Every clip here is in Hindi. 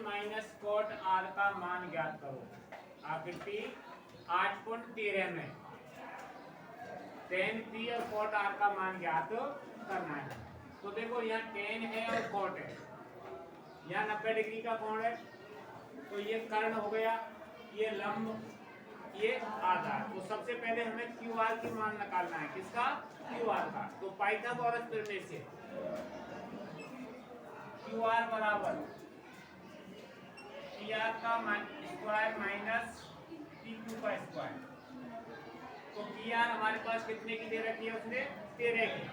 माइनस कॉट आर का मान ज्ञात करो। आकृति 8.13 में tan p और कॉट आर का मान ज्ञात करना है। तो देखो यहाँ tan है और कॉट है, यहाँ 90 डिग्री का कोण है, तो ये कर्ण हो गया, ये लंब, ये आधार। तो सबसे पहले हमें क्यू आर की मान निकालना है। किसका? क्यू आर का। तो पाइथागोरस प्रमेय से क्यू आर बराबर पी आर का स्क्वायर माइनस पी क्यू का स्क्वायर। तो पी आर हमारे पास कितने की दे रखी है उसने? 13 की।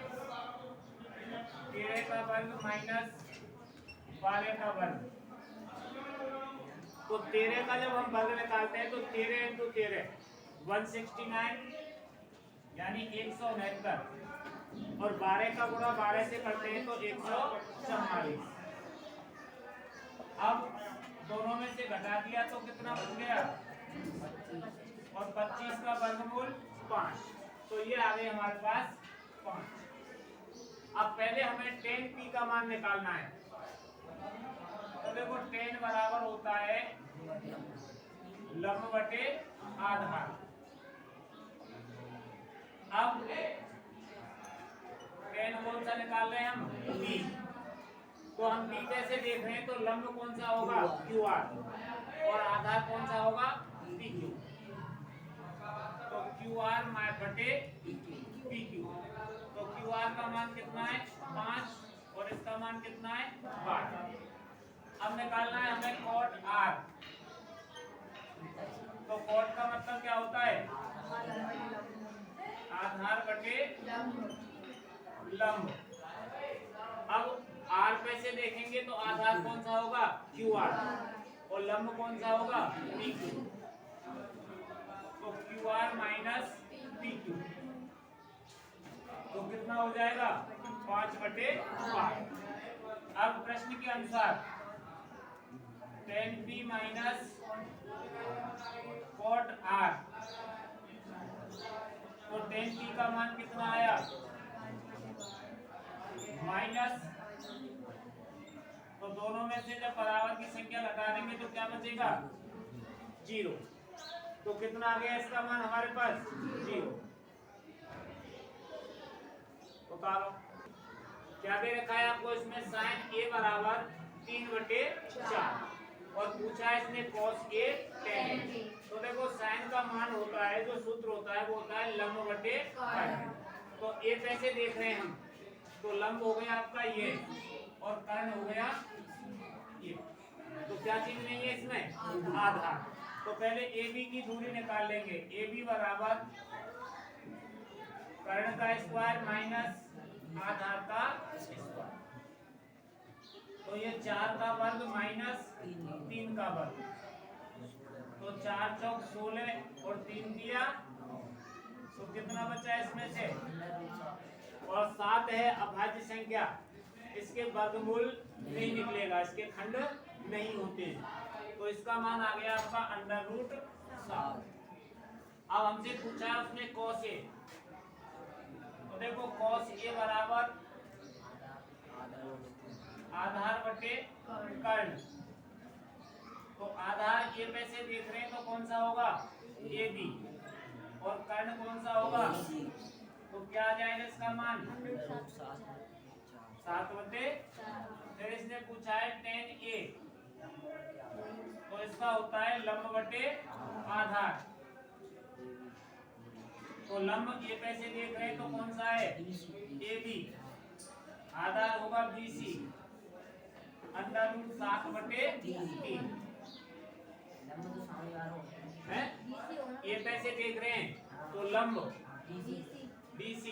13 का वर्ग माइनस 12 का वर्ग। तो 13 का जब हम वर्ग निकालते हैं तो 13 इंटू 13 169 यानी 169, और 12 का गुणा 12 से करते हैं तो 144। अब दोनों में से घटा दिया तो कितना बच गया? और 25 का वर्गमूल 5, तो ये आ गए हमारे पास 5। अब पहले हमें tan p का मान निकालना है। तो देखो tan बराबर होता है लंब बटे आधार। अब tan कौन सा निकाल रहे हैं हम? p। तो हम p कैसे देख रहे हैं? तो लंब कौन सा होगा? क्यू आर, और आधार कौन सा होगा? P Q. तो क्यू आर बटे पी क्यू। तो क्यू आर का मान कितना है? 5, और इसका मान कितना है? 12। अब निकालना है हमें कॉट आर। तो कॉट का मतलब क्या होता है? आधार बटे लंब। अब आर पे से देखेंगे तो आधार कौन सा होगा? क्यू आर, और लंब कौन सा होगा? P Q. तो Q R minus P Q, तो कितना हो जाएगा? 5/5। अब प्रश्न के अनुसार tan p minus cot R, तो tan p का मान कितना आया? माइनस, तो दोनों में से जब बराबर की संख्या लगा देंगे तो क्या बचेगा? 0। तो कितना आ गया इसका मान हमारे पास? 0। तो क्या दे रखा है आपको इसमें? sin a बराबर 3/4, और पूछा है इसने cos a tan a। तो देखो sin का मान होता है, जो सूत्र होता है वो होता है लंब बटे कर्ण। तो a कैसे देख रहे हैं हम? तो लंब हो गया आपका ये, और कर्ण हो गया ये। तो क्या चीज नहीं है इसमें? आधार। तो पहले AB की दूरी निकाल लेंगे। AB बराबर कर्ण का स्क्वायर माइनस आधार का स्क्वायर। तो ये 4 का वर्ग माइनस 3 का वर्ग। तो 4 चौक 16 और 3 दिया, तो कितना बचा इसमें से? और 7 है अभाज्य संख्या, इसके वर्गमूल नहीं निकलेगा, इसके खंड नहीं होते, तो इसका मान आ गया आपका √7। अब हमसे पूछा है उसने cos a। तो देखो cos a बराबर आधार बटे कर्ण। तो आधार a पे से देख रहे हैं तो कौन सा होगा? AB, और कर्ण कौन सा होगा? तो क्या आ जाएगा इसका मान? 7/4। फिर इसने पूछा है tan a, तो इसका होता है लंब बटे आधार। तो लंब a पे से देख रहे हैं तो कौन सा है? AB, आधार होगा BC, √7/3 है। a पे से देख रहे हैं तो लंब BC,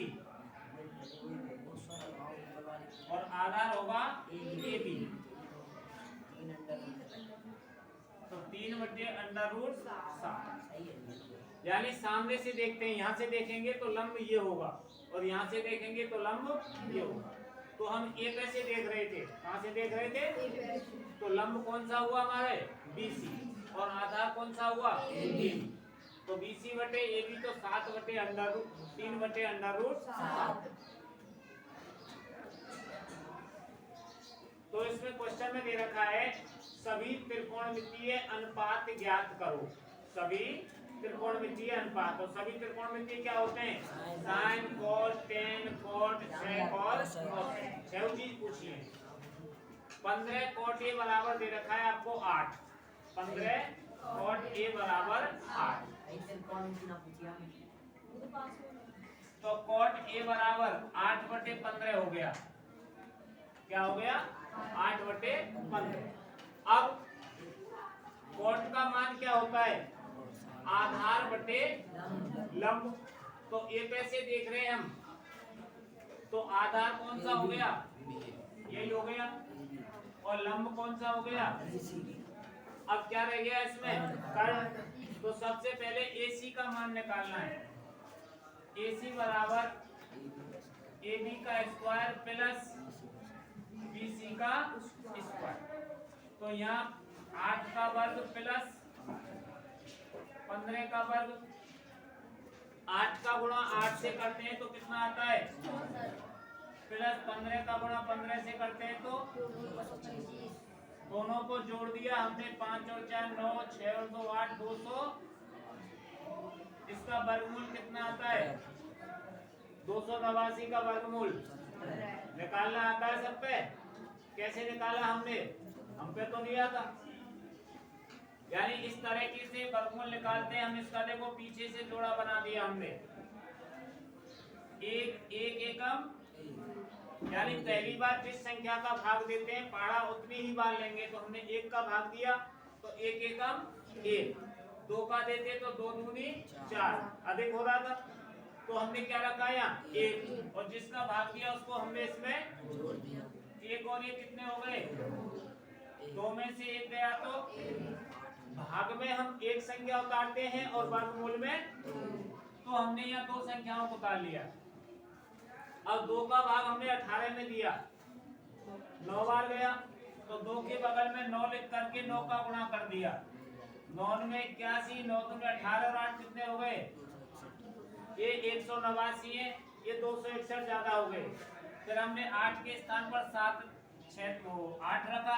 और आधार होगा AB। तो 3/√7, यानी सामने से देखते हैं, यहाँ से देखेंगे तो लंब ये होगा, और यहाँ से देखेंगे तो लंब ये होगा। तो हम a कैसे देख रहे थे? कहाँ से देख रहे थे? तो लंब कौन सा हुआ हमारे? BC, और आधार कौन सा हुआ? AB। तो BC बटे AB, तो 3/√7। तो इस इसमें क्वेश्चन में दे रखा है सभी त्रिकोणमितीय अनुपात ज्ञात करो। सभी त्रिकोणमितीय अनुपात, और सभी त्रिकोणमितीय क्या होते हैं? साइन, कॉस, टेन, कॉट, सेक और कोसेक। 6 चीज पूछी है। 15 कॉट ए बराबर दे रखा है आपको 8। 15 कॉट ए बराबर 8। तो कॉट ए बराबर 8/15 हो गया। क्या हो गया? 8/15। अब कॉट का मान क्या होता है? आधार बटे लंब। तो ये कैसे देख रहे हैं हम? तो आधार कौन सा हो गया? यही हो गया। और लंब कौन सा हो गया? अब क्या रह गया इसमें? कर्ण। तो सबसे पहले AC का मान निकालना है। AC बराबर AB का स्क्वायर प्लस BC का स्क्वायर। तो यहाँ 8 का वर्ग प्लस 15 का वर्ग। 8 का गुणा 8 से करते हैं तो कितना आता है? प्लस 15 का गुणा 15 से करते हैं तो दोनों को जोड़ दिया हमने। 5 और 4 9, 6 और 2 8, 200। इसका वर्गमूल कितना आता है? 289 का वर्गमूल निकालना आता है सब पे? कैसे निकाला हमने? हम पे तो नहीं आता। यानी इस तरह से वर्गमूल निकालते हैं हम। इसका देखो पीछे से जोड़ा बना दिया हमने। एक एकम, यानी पहली बार जिस संख्या का भाग देते हैं पहाड़ा उतनी ही बार लेंगे। तो हमने 1 का भाग दिया तो 1 एकम 1। 2 का देते तो 2 दूनी 4, अधिक हो रहा था तो हमने क्या रखा यहाँ? 1। और जिसका भाग दिया उसको हमने इसमें जोड़ दिया। 1 और ये कितने हो गए? 2 में से 1 गया तो भाग में हम एक संख्या उतारते हैं और वर्गमूल में तो हमने यहाँ 2 संख्याओं को उतार लिया। अब 2 का भाग हमने 18 में दिया, 9 बार गया तो 2 के बगल में 9 लिख करके 9 का गुणा कर दिया। 9 में 81, 9 में 18 और 8 कितने हो गए? ये 189 है, ये 261 ज्यादा हो गए। फिर हमने 8 के स्थान पर 7 6 तो 8 रखा।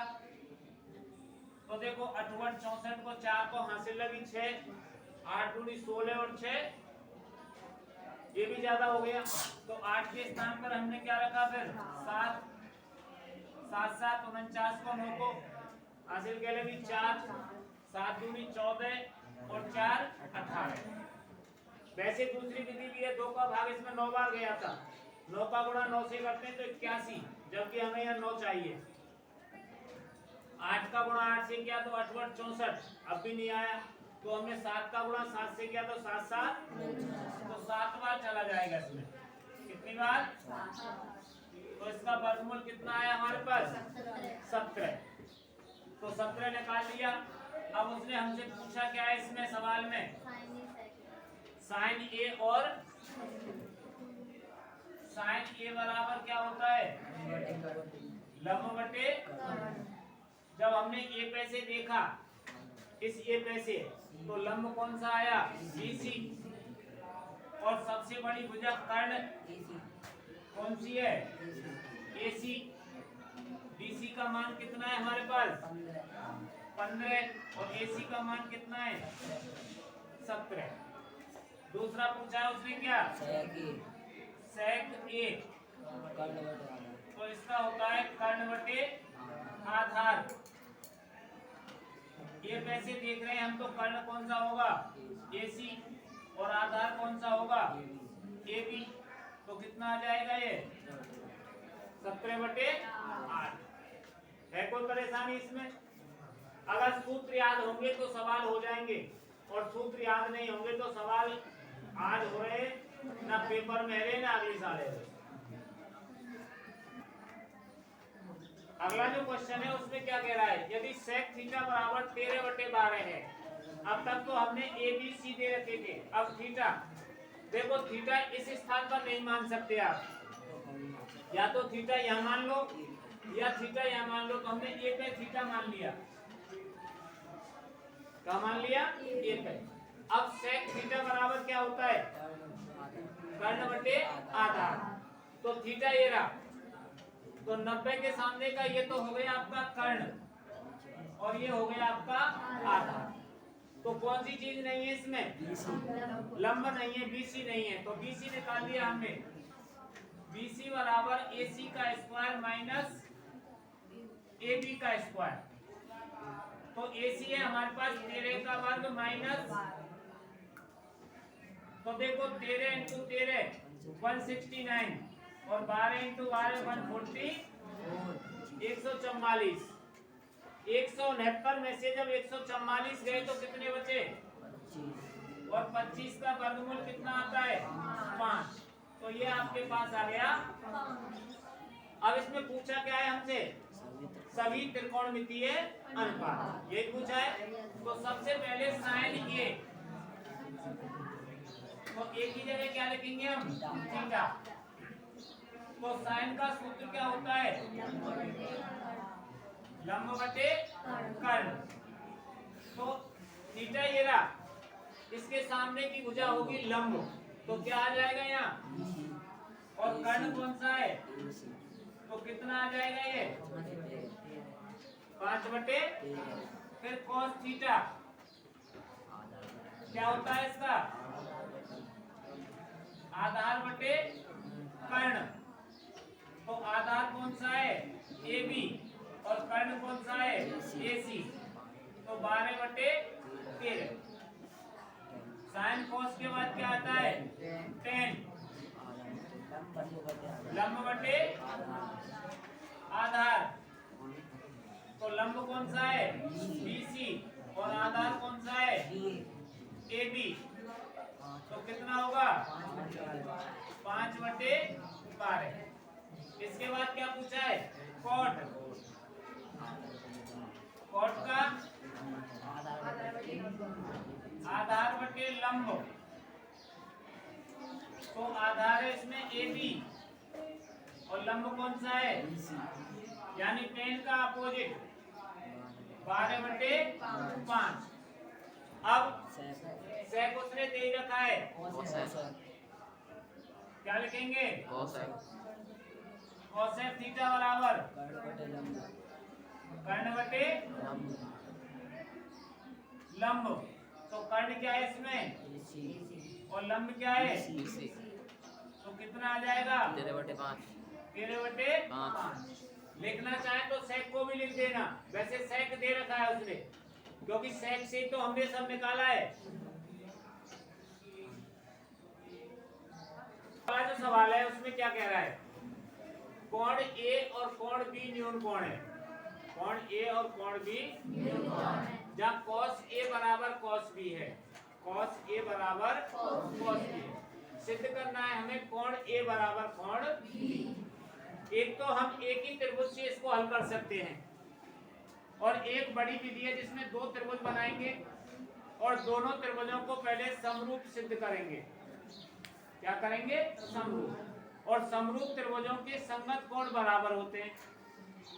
तो देखो 8 64 को 4 को हासिल लगी 6, 8 दूनी 16 और 6 ये भी ज्यादा हो गया। तो 8 के स्थान पर हमने क्या रखा? फिर 7 7 7 49 को 9 को हासिल के लगी 4, 7 दूनी 14 और 4 18। वैसे दूसरी विधि भी है। 2 का भाग इसमें 9 बार गया था। 9 का गुणा 9 से करते हैं तो 81, जबकि हमें यहाँ 9 चाहिए। 8 का गुणा 8 से किया तो 8 64, अब भी नहीं आया। तो हमने 7 का गुणा 7 से किया तो 7 7, तो 7 बार चला जाएगा इसमें। कितनी बार? तो इसका वर्गमूल कितना आया हमारे पास? 17। तो 17 निकाल लिया। अब उसने हमसे पूछा क्या है इसमें सवाल में? साइन ए और साइन ए बराबर क्या होता है? लंब बटे। जब हमने ए पे से देखा, इस ए पे से, तो लंब कौन सा आया? BC। और सबसे बड़ी भुजा कर्ण कौन सी है? AC। BC का मान कितना है हमारे पास? 15। और AC का मान कितना है? 17। दूसरा पूछा है उसने क्या? सेक A। तो इसका होता है कर्ण बटे आधार। ये कैसे देख रहे हैं हम? तो कर्ण कौन सा होगा? AC। और आधार कौन सा होगा? AB। तो कितना आ जाएगा ये? 17/8। है कोई परेशानी इसमें? अगर सूत्र याद होंगे तो सवाल हो जाएंगे, और सूत्र याद नहीं होंगे तो सवाल आज हो रहे ना पेपर में रहे ना अगले साल है। अगला जो क्वेश्चन है उसमें क्या कह रहा है? यदि सेक थीटा बराबर 13/12 है। अब तक तो हमने ABC दे रखे थे। अब थीटा देखो, थीटा इस स्थान पर नहीं मान सकते आप। या तो थीटा यहाँ मान लो या थीटा यहाँ मान लो। तो हमने ए पे थीटा मान लिया। क्या मान लिया? ए पे। अब सेक थीटा बराबर क्या होता है? कर्ण बटे आधार। तो थीटा ये रहा। तो 90 के सामने का ये तो हो गया आपका कर्ण और ये हो गया आपका आधार। तो कौन सी चीज नहीं है इसमें? लंब नहीं है, बीसी नहीं है। तो बीसी निकाल दिया हमने। बीसी बराबर एसी का स्क्वायर माइनस एबी का स्क्वायर। तो एसी है हमारे पास 13 का वर्ग माइनस, तो देखो 13 इंटू 13 169 और 12 इंटू 12 140 144। 169 में से जब 144 गए तो कितने बचे? और 25 का वर्गमूल कितना आता है? 5। तो ये आपके पास आ गया। अब इसमें पूछा क्या है हमसे? सभी त्रिकोणमितीय अनुपात, ये पूछा है। तो सबसे पहले साइन ए, तो ए की जगह क्या लिखेंगे हम? थीटा। तो साइन का सूत्र क्या होता है? लंब बटे कर्ण। तो थीटा ये रहा, इसके सामने की भुजा होगी लंब, तो क्या आ जाएगा यहाँ? और कर्ण कौन सा है? तो कितना आ जाएगा ये? 5 बटे। फिर cos थीटा क्या होता है इसका? आधार बटे कर्ण। तो आधार कौन सा है? AB और कर्ण कौन सा है? AC। तो 12 बटे 13। साइन cos के बाद क्या आता है? tan। लंब बटे आधार। तो लंब कौन सा है? BC और आधार कौन सा है? AB। तो कितना होगा? 5 बटे 12। इसके बाद क्या पूछा है? कॉट। कॉट का आधार बटे लंब। तो आधार है इसमें AB और लंब कौन सा है? यानी tan का अपोजिट 12 बटे 5। अब सेक उसने दे ही रखा है, क्या लिखेंगे? कोसेक थीटा बराबर कर्ण बटे लंब। तो कर्ण क्या है इसमें और लंब क्या है? तो कितना आ जाएगा? 13 बटे 5। 13 बटे 5। लिखना चाहे तो सेक को भी लिख देना। वैसे सेक दे रखा है उसने, क्योंकि सेक से तो हमने सब निकाला है। जो सवाल है उसमें क्या कह रहा है? कोण A और कोण B न्यून कोण है। कोण A और कोण B जहाँ cos A बराबर cos B है, cos A बराबर cos B है। सिद्ध करना है हमें कोण A बराबर कोण B। एक तो हम एक ही त्रिभुज से इसको हल कर सकते हैं, और एक बड़ी विधि है जिसमें 2 त्रिभुज बनाएंगे और दोनों त्रिभुजों को पहले समरूप सिद्ध करेंगे। क्या करेंगे? समरूप। और समरूप त्रिभुजों के संगत कोण बराबर होते हैं,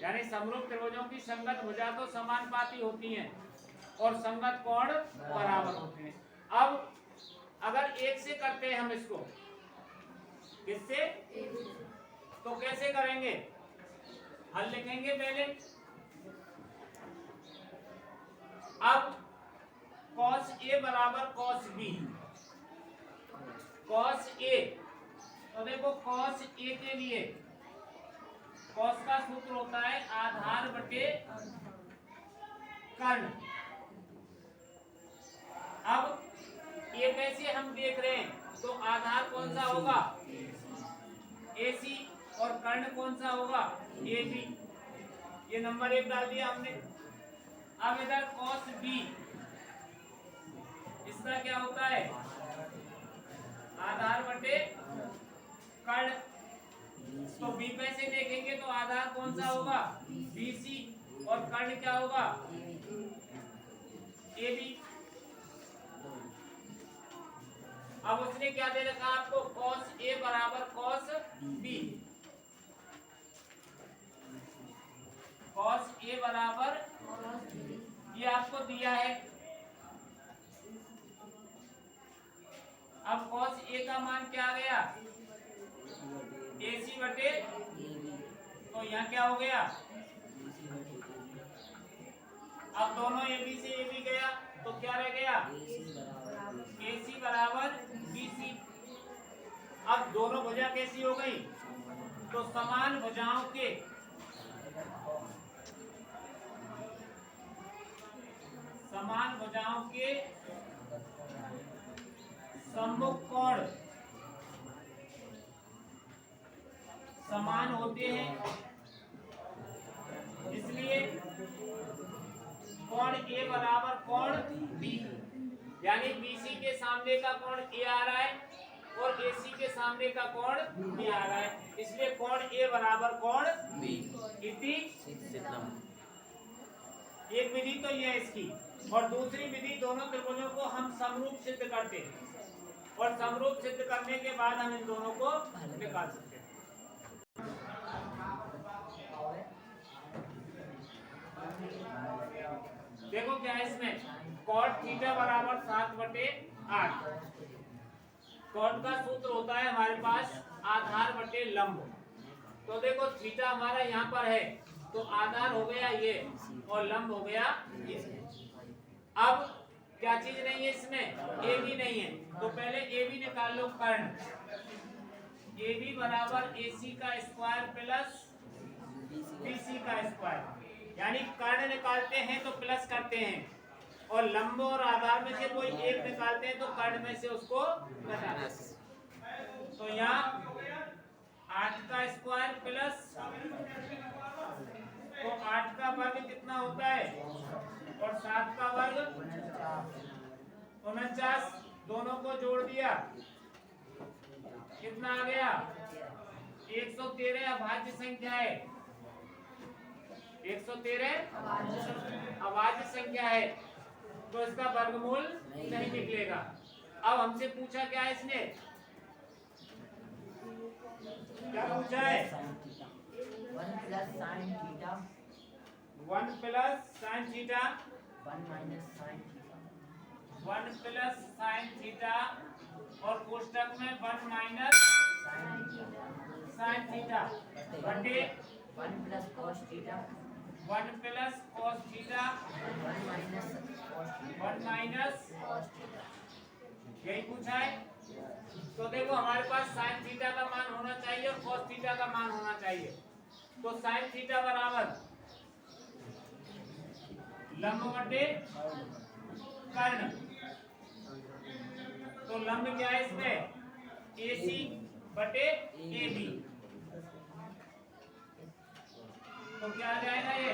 यानी समरूप त्रिभुजों की संगत भुजा तो समानुपाती होती हैं और संगत कोण बराबर होते हैं। अब अगर एक से करते हैं हम इसको, किससे? तो कैसे करेंगे? हल लिखेंगे पहले। अब cos A बराबर cos B। cos A, तो देखो cos A के लिए cos का सूत्र होता है आधार बटे कर्ण। अब ये कैसे हम देख रहे हैं? तो आधार कौन सा होगा? AC और कर्ण कौन सा होगा? AB। ये नंबर 1 डाल दिया हमने। अब इधर cos B, इसका क्या होता है? आधार बटे कर्ण। तो B पैसे देखेंगे तो आधार कौन सा होगा? BC और कर्ण क्या होगा? AB। अब उसने क्या दे रखा आपको? cos A बराबर cos B। cos A बराबर ये आपको दिया है। अब cos A का मान क्या आ गया? AC बटे, तो तो यहाँ क्या हो गया, अब दोनों ए बी से ए बी गया तो क्या रह गया, ए सी बराबर बी सी। अब दोनों भुजा कैसी हो गई, तो समान भुजाओं के सम्मुख कोण समान होते हैं, इसलिए कोण ए बराबर कोण बी, यानी बीसी के सामने का कोण ए आ रहा है और एसी के सामने का कोण बी आ रहा है, इसलिए कोण ए बराबर कोण बी। इति एक विधि तो यह है इसकी, और दूसरी विधि दोनों त्रिभुजों को हम समरूप सिद्ध करते हैं, और समरूप सिद्ध करने के बाद हम इन दोनों को निकाल सकते हैं। देखो क्या है इसमें, कॉट थीटा बराबर 7/8। कॉट का सूत्र होता है हमारे पास आधार बटे लंब। तो देखो थीटा हमारा यहाँ पर है, तो आधार हो गया ये और लंब हो गया ये। अब क्या चीज नहीं है इसमें, ए भी नहीं है, तो पहले ए भी निकाल लो। कर्ण ए बी बराबर ए सी का स्क्वायर प्लस बी सी का स्क्वायर, यानी कर्ण निकालते हैं तो प्लस करते हैं, और लंब और आधार में से कोई एक निकालते हैं तो कर्ण में से उसको घटाते हैं। तो यहाँ 8 का स्क्वायर प्लस, तो 8 का वर्ग कितना होता है, और 7 का वर्ग 49, दोनों को जोड़ दिया कितना आ गया, 113 अभाज्य संख्या है, 113 अभाज्य संख्या है, तो इसका वर्गमूल नहीं निकलेगा। अब हमसे पूछा क्या है इसने, क्या पूछा है, 1 plus sine theta 1 plus sine theta 1 minus sine theta 1 plus sine theta, और कोष्टक में 1 माइनस साइन थीटा बटे 1 plus cos theta 1 plus cos theta 1 minus cos theta 1 minus, cos theta. यही पूछा है। तो देखो हमारे पास साइन थीटा का मान होना चाहिए और कॉस थीटा का मान होना चाहिए। तो साइन थीटा बराबर लंब बटे कर्ण, तो लंब क्या है इसमें, AC बटे AB, तो क्या आ जाएगा ये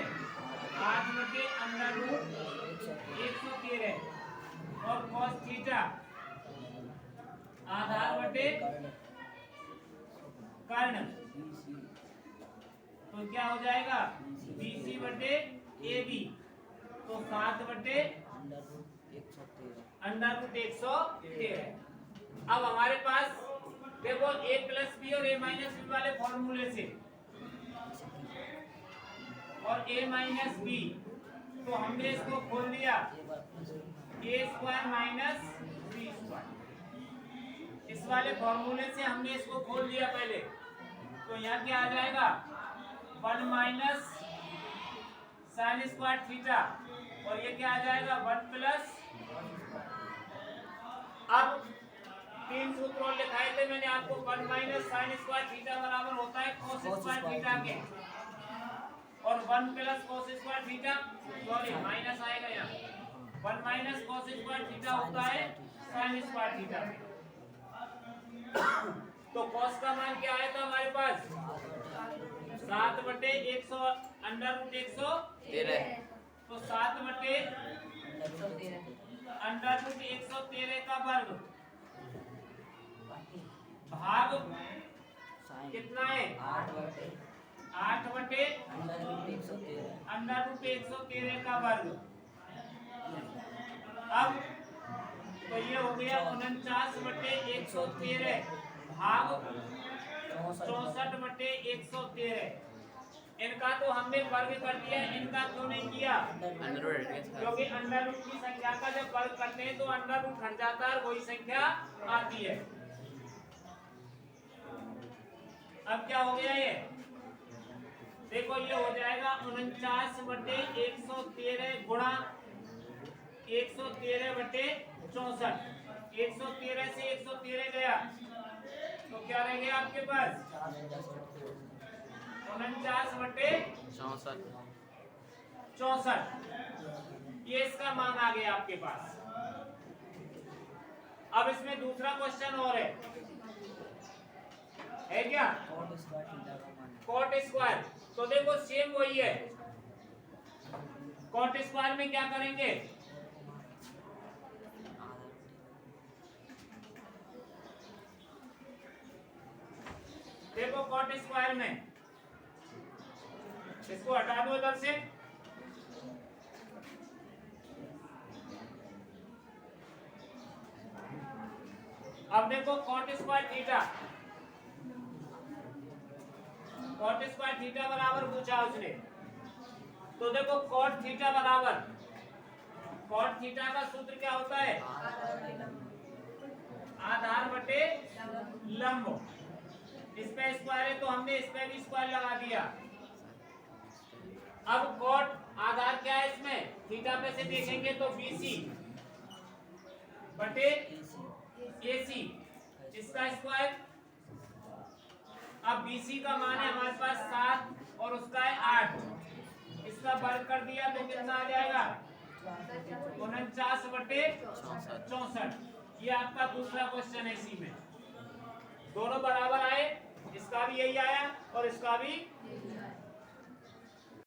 8 बटे √113, और cos थीटा आधार बटे कर्ण, तो क्या हो जाएगा BC बटे AB, तो 7 बटे √113। अब हमारे पास देखो a प्लस बी और a माइनस बी वाले फॉर्मूले से, और a माइनस बी, तो हमने इसको खोल दिया a square minus B square, इस वाले फॉर्मूले से हमने इसको खोल दिया पहले। तो यहाँ क्या आ जाएगा 1 माइनस साइन स्क्वायर थीटा, और ये क्या आ जाएगा 1 प्लस। अब 3 सूत्र और लिखाए थे मैंने आपको, 1 माइनस साइन स्क्वायर थीटा बराबर होता है कोस स्क्वायर थीटा के, और 1 plus cos square theta, sorry minus आएगा यहाँ, 1 माइनस कोस स्क्वायर थीटा होता है साइन स्क्वायर थीटा के। तो कोस का मान क्या आया था हमारे पास 7 बटे 100√113, तो 7 बटे √113 का वर्ग भाग कितना है 8 बटे √113 का वर्ग। अब तो ये हो गया 49 बटे 113 भाग 64 बटे 113। इनका तो हमने वर्ग कर दिया, इनका क्यों नहीं किया, क्योंकि अंडर रूट की संख्या का जब वर्ग करते हैं तो अंडर रूट हट जाता है, वही संख्या आती है। अब क्या हो गया ये देखो ये हो जाएगा 49/113 गुणा 113/64। 113 से 113 गया तो क्या रह गया आपके पास? 49/64। ये इसका मान आ गया आपके पास। अब इसमें दूसरा क्वेश्चन और है क्या? Cot square. तो देखो सेम वही है। कॉट स्क्वायर में क्या करेंगे? देखो कॉट स्क्वायर में इसको हटा दो इधर से। अब देखो cot square theta, cot square theta बराबर पूछा उसने। तो देखो कॉट थीटा बराबर, कॉट थीटा का सूत्र क्या होता है? आधार बटे लंब। इस पे स्क्वायर है तो हमने इस पे भी स्क्वायर लगा दिया। अब कॉट आधार क्या है इसमें? थीटा पे से देखेंगे तो BC बटे AC, इसका स्क्वायर। अब BC का मान है हमारे पास 7 और उसका है 8। इसका वर्ग कर दिया तो कितना आ जाएगा? 49/64। ये आपका दूसरा क्वेश्चन है। इसी में दोनों बराबर आए, इसका भी यही आया और इसका भी